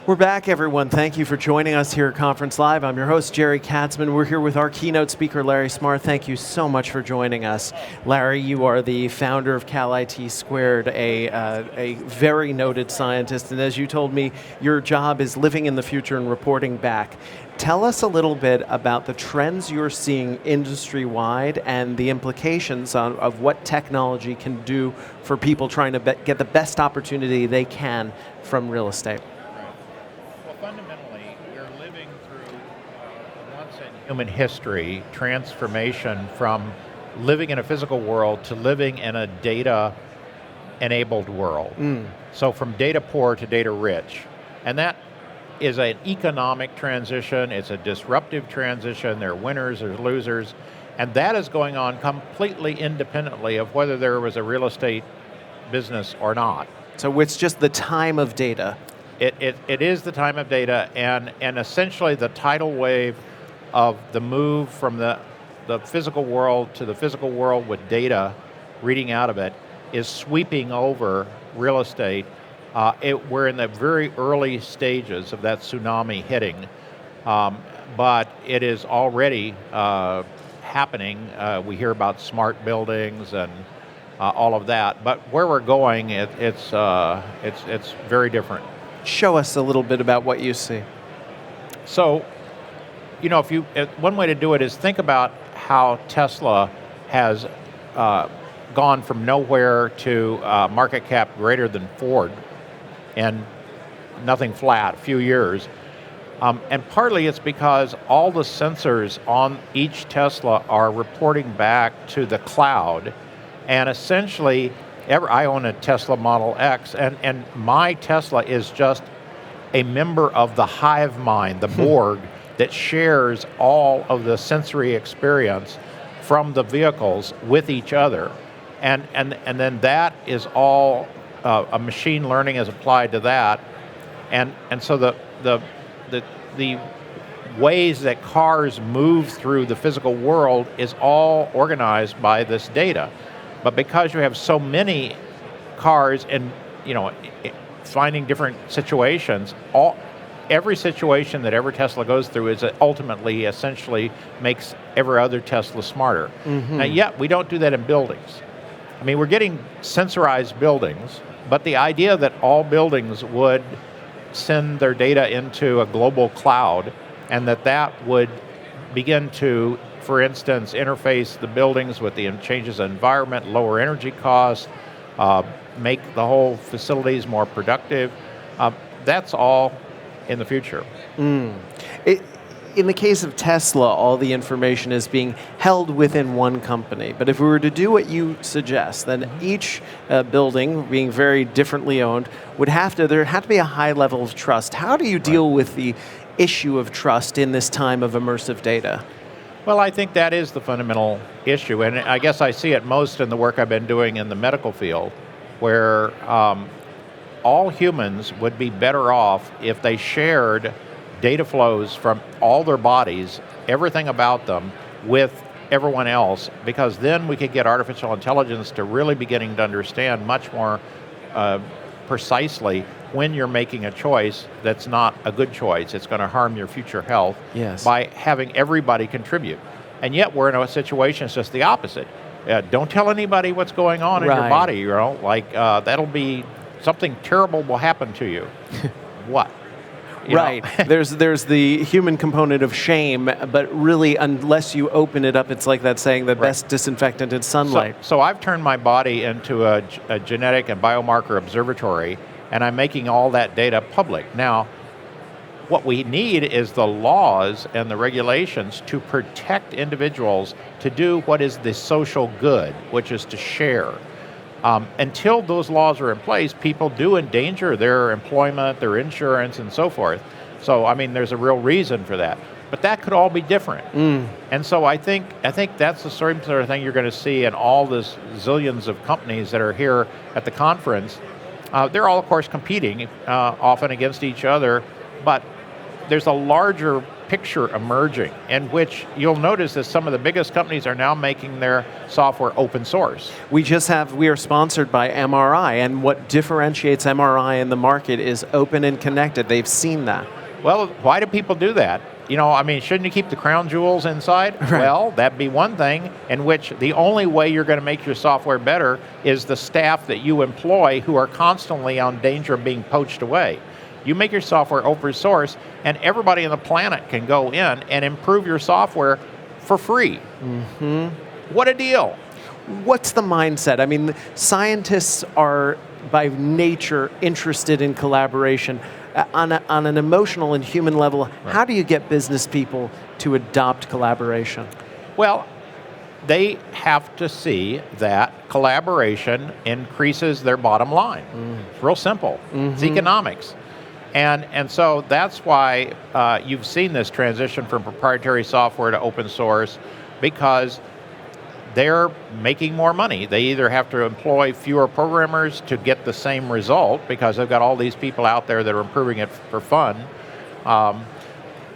We're back, everyone. Thank you for joining us here at Conference Live. I'm your host, Jerry Katzman. We're here with our keynote speaker, Larry Smarr. Thank you so much for joining us. Larry, you are the founder of Calit2, a very noted scientist, and as you told me, your job is living in the future and reporting back. Tell us a little bit about the trends you're seeing industry-wide and the implications of what technology can do for people trying to get the best opportunity they can from real estate. Fundamentally, we're living through once in human history transformation from living in a physical world to living in a data-enabled world. So from data poor to data rich. And that is an economic transition, it's a disruptive transition, there are winners, there's losers, and that is going on completely independently of whether there was a real estate business or not. So it's just the time of data. It is the time of data, and essentially the tidal wave of the move from the physical world to the physical world with data reading out of it is sweeping over real estate. We're in the very early stages of that tsunami hitting, but it is already happening. We hear about smart buildings and all of that, but where we're going, it's very different. Show us a little bit about what you see. So, one way to do it is think about how Tesla has gone from nowhere to market cap greater than Ford and nothing flat, a few years. And partly it's because all the sensors on each Tesla are reporting back to the cloud, and essentially I own a Tesla Model X, and my Tesla is just a member of the hive mind, the Borg, that shares all of the sensory experience from the vehicles with each other. And then that is all, a machine learning is applied to that. And so the ways that cars move through the physical world is all organized by this data. But because you have so many cars and finding different situations, every situation that every Tesla goes through is ultimately essentially makes every other Tesla smarter. Now, yet we don't do that in buildings. I mean, we're getting sensorized buildings, but the idea that all buildings would send their data into a global cloud and that would begin to, for instance, interface the buildings with the changes in environment, lower energy costs, make the whole facilities more productive. That's all in the future. In the case of Tesla, all the information is being held within one company. But if we were to do what you suggest, then each building, being very differently owned, there have to be a high level of trust. How do you deal with the issue of trust in this time of immersive data? Well, I think that is the fundamental issue, and I guess I see it most in the work I've been doing in the medical field, where all humans would be better off if they shared data flows from all their bodies, everything about them, with everyone else, because then we could get artificial intelligence to really beginning to understand much more precisely when you're making a choice that's not a good choice, it's going to harm your future health, by having everybody contribute. And yet we're in a situation that's just the opposite. Don't tell anybody what's going on in your body, that'll be, something terrible will happen to you. What? There's the human component of shame, but really, unless you open it up, it's like that saying, the best disinfectant is sunlight. So I've turned my body into a genetic and biomarker observatory, and I'm making all that data public. Now, what we need is the laws and the regulations to protect individuals to do what is the social good, which is to share. Until those laws are in place, people do endanger their employment, their insurance, and so forth. So, I mean, there's a real reason for that. But that could all be different. And so I think that's the sort of thing you're going to see in all this zillions of companies that are here at the conference. They're all, of course, competing often against each other, but there's a larger picture emerging in which you'll notice that some of the biggest companies are now making their software open source. We are sponsored by MRI, and what differentiates MRI in the market is open and connected. They've seen that. Well, why do people do that? Shouldn't you keep the crown jewels inside? Right. Well, that'd be one thing in which the only way you're going to make your software better is the staff that you employ who are constantly on danger of being poached away. You make your software open source, and everybody on the planet can go in and improve your software for free. Mm-hmm. What a deal. What's the mindset? I mean, scientists are by nature interested in collaboration. On an emotional and human level, right. How do you get business people to adopt collaboration? Well, they have to see that collaboration increases their bottom line. It's real simple. Mm-hmm. It's economics. And so that's why you've seen this transition from proprietary software to open source, because they're making more money. They either have to employ fewer programmers to get the same result because they've got all these people out there that are improving it for fun,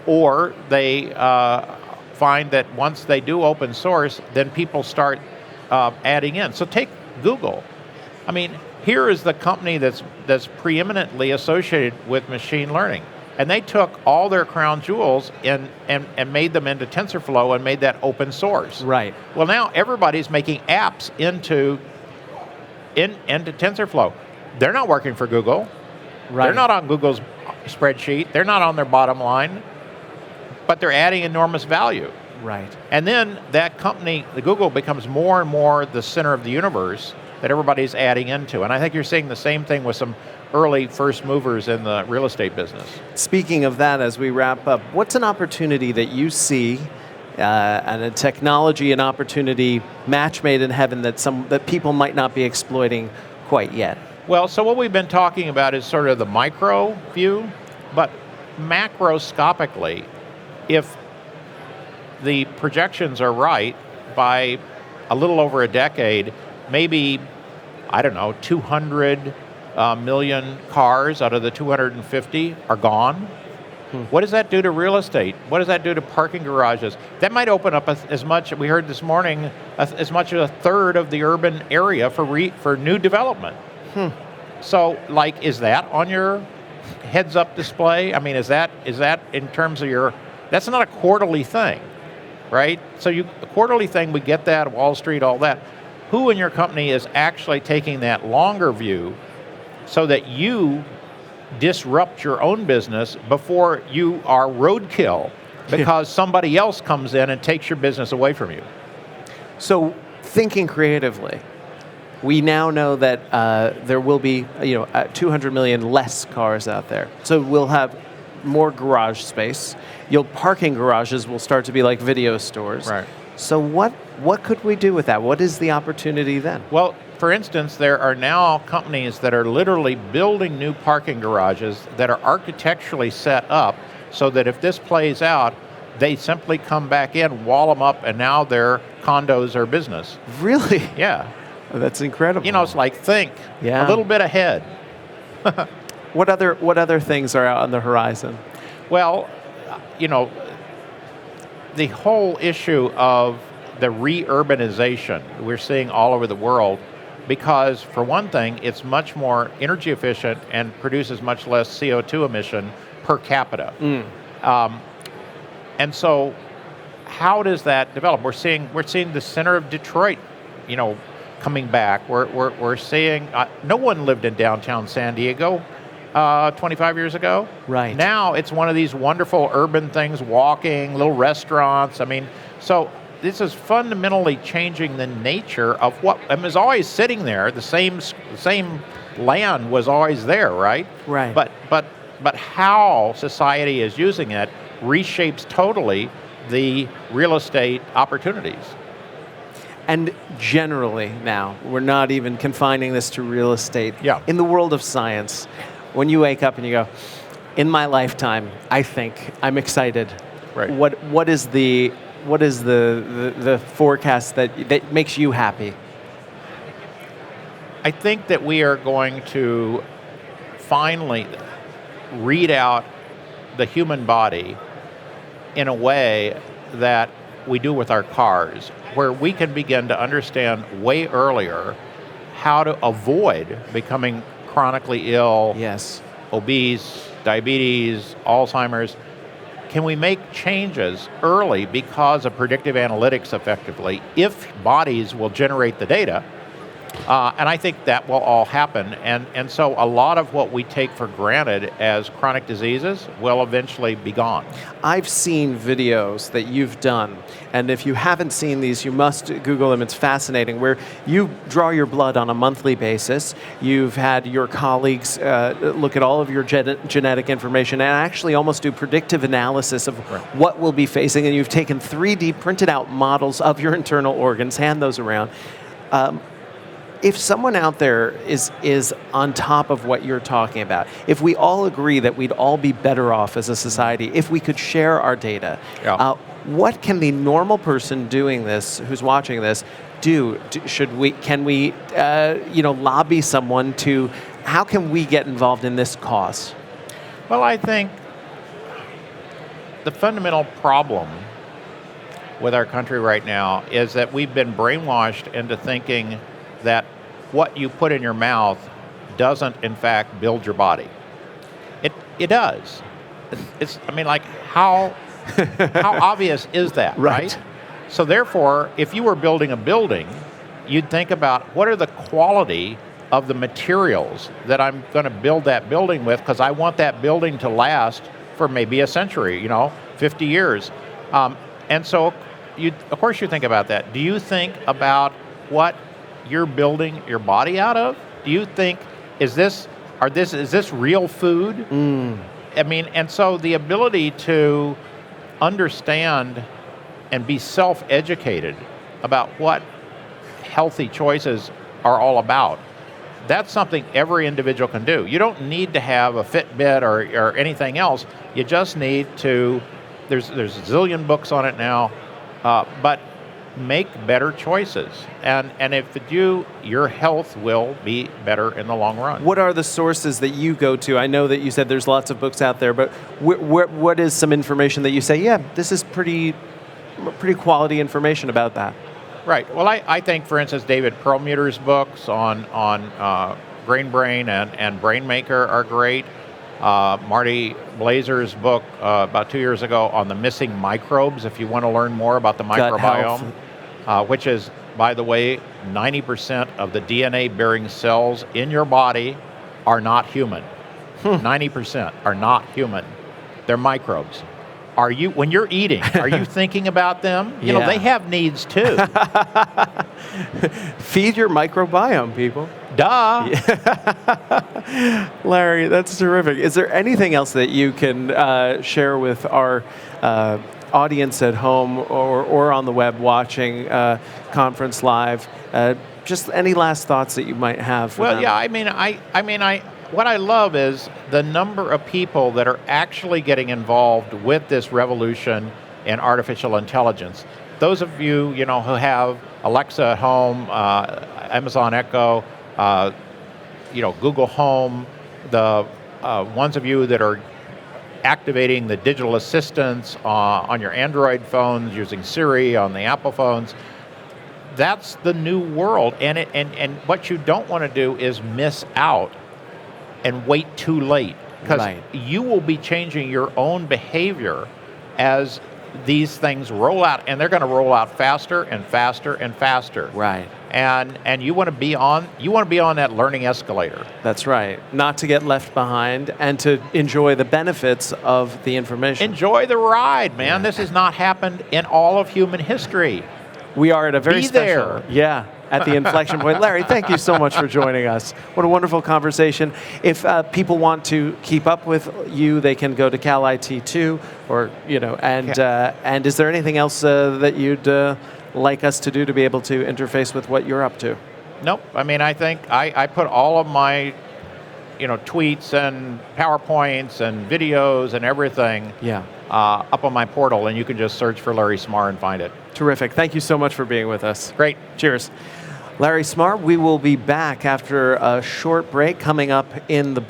or they find that once they do open source, then people start adding in. So take Google. I mean, here is the company that's preeminently associated with machine learning. And they took all their crown jewels and made them into TensorFlow and made that open source. Right. Well, now everybody's making apps into TensorFlow. They're not working for Google. Right. They're not on Google's spreadsheet. They're not on their bottom line. But they're adding enormous value. Right. And then that company, the Google, becomes more and more the center of the universe that everybody's adding into. And I think you're seeing the same thing with some early first movers in the real estate business. Speaking of that, as we wrap up, what's an opportunity that you see, and a technology, an opportunity match made in heaven that people might not be exploiting quite yet? Well, so what we've been talking about is sort of the micro view, but macroscopically, if the projections are right, by a little over a decade, maybe, 200 million cars out of the 250 are gone. What does that do to real estate? What does that do to parking garages? That might open up as much, we heard this morning, as much as a third of the urban area for new development. So, is that on your heads-up display? I mean, is that in terms of that's not a quarterly thing, right? So a quarterly thing, we get that, Wall Street, all that. Who in your company is actually taking that longer view so that you disrupt your own business before you are roadkill because somebody else comes in and takes your business away from you? So, thinking creatively, we now know that there will be 200 million less cars out there. So we'll have more garage space. Parking garages will start to be like video stores. Right. So what could we do with that? What is the opportunity then? Well, for instance, there are now companies that are literally building new parking garages that are architecturally set up so that if this plays out, they simply come back in, wall them up, and now their condos are business. Really? Yeah. Oh, that's incredible. It's like think a little bit ahead. What other things are out on the horizon? Well, the whole issue of the re-urbanization we're seeing all over the world, because for one thing, it's much more energy efficient and produces much less CO2 emission per capita. And so, how does that develop? We're seeing the center of Detroit, coming back. We're seeing no one lived in downtown San Diego 25 years ago. Right. Now it's one of these wonderful urban things, walking, little restaurants. I mean, so this is fundamentally changing the nature of what was always sitting there. The same land was always there, right? Right. But how society is using it reshapes totally the real estate opportunities. And generally now, we're not even confining this to real estate. Yeah. In the world of science, when you wake up and you go, in my lifetime, I think I'm excited. Right. What is the forecast that makes you happy? I think that we are going to finally read out the human body in a way that we do with our cars, where we can begin to understand way earlier how to avoid becoming chronically ill, Yes. obese, diabetes, Alzheimer's. Can we make changes early because of predictive analytics effectively if bodies will generate the data? And I think that will all happen. And so a lot of what we take for granted as chronic diseases will eventually be gone. I've seen videos that you've done, and if you haven't seen these, you must Google them. It's fascinating, where you draw your blood on a monthly basis. You've had your colleagues look at all of your genetic information and actually almost do predictive analysis of what we'll be facing, and you've taken 3D printed out models of your internal organs, hand those around. If someone out there is on top of what you're talking about, if we all agree that we'd all be better off as a society if we could share our data, what can the normal person doing this, who's watching this, do? Can we lobby someone to? How can we get involved in this cause? Well, I think the fundamental problem with our country right now is that we've been brainwashed into thinking that what you put in your mouth doesn't, in fact, build your body. It does. How obvious is that, right? So therefore, if you were building a building, you'd think about what are the quality of the materials that I'm going to build that building with, because I want that building to last for maybe a century, 50 years. And so, of course you think about that. Do you think about what you're building your body out of? Do you think, is this real food? And so the ability to understand and be self-educated about what healthy choices are all about, that's something every individual can do. You don't need to have a Fitbit or anything else. You just need to, there's a zillion books on it now, but make better choices. And if you do, your health will be better in the long run. What are the sources that you go to? I know that you said there's lots of books out there, but what is some information that you say, yeah, this is pretty quality information about that? Right. Well, I think, for instance, David Perlmutter's books on Grain Brain and Brain Maker are great. Marty Blazer's book about 2 years ago on the missing microbes, if you want to learn more about the microbiome, which is, by the way, 90% of the DNA-bearing cells in your body are not human. 90% are not human. They're microbes. When you're eating, are you thinking about them? They have needs too. Feed your microbiome, people. Duh. Larry, that's terrific. Is there anything else that you can share with our audience at home or on the web watching Conference Live? Just any last thoughts that you might have for them? Yeah, what I love is the number of people that are actually getting involved with this revolution in artificial intelligence. Those of you, who have Alexa at home, Amazon Echo, Google Home, the ones of you that are activating the digital assistants on your Android phones, using Siri on the Apple phones, that's the new world. And what you don't want to do is miss out and wait too late, because you will be changing your own behavior as these things roll out, and they're going to roll out faster and faster and faster. Right. And you want to be on that learning escalator. That's right. Not to get left behind and to enjoy the benefits of the information. Enjoy the ride, man. This has not happened in all of human history. We are at a very special, at the inflection point. Larry, thank you so much for joining us. What a wonderful conversation. If people want to keep up with you, they can go to Calit2, or and is there anything else that you'd like us to do to be able to interface with what you're up to? Nope. I think I put all of my tweets and PowerPoints and videos and everything up on my portal, and you can just search for Larry Smarr and find it. Terrific. Thank you so much for being with us. Great. Cheers. Larry Smarr, we will be back after a short break coming up in the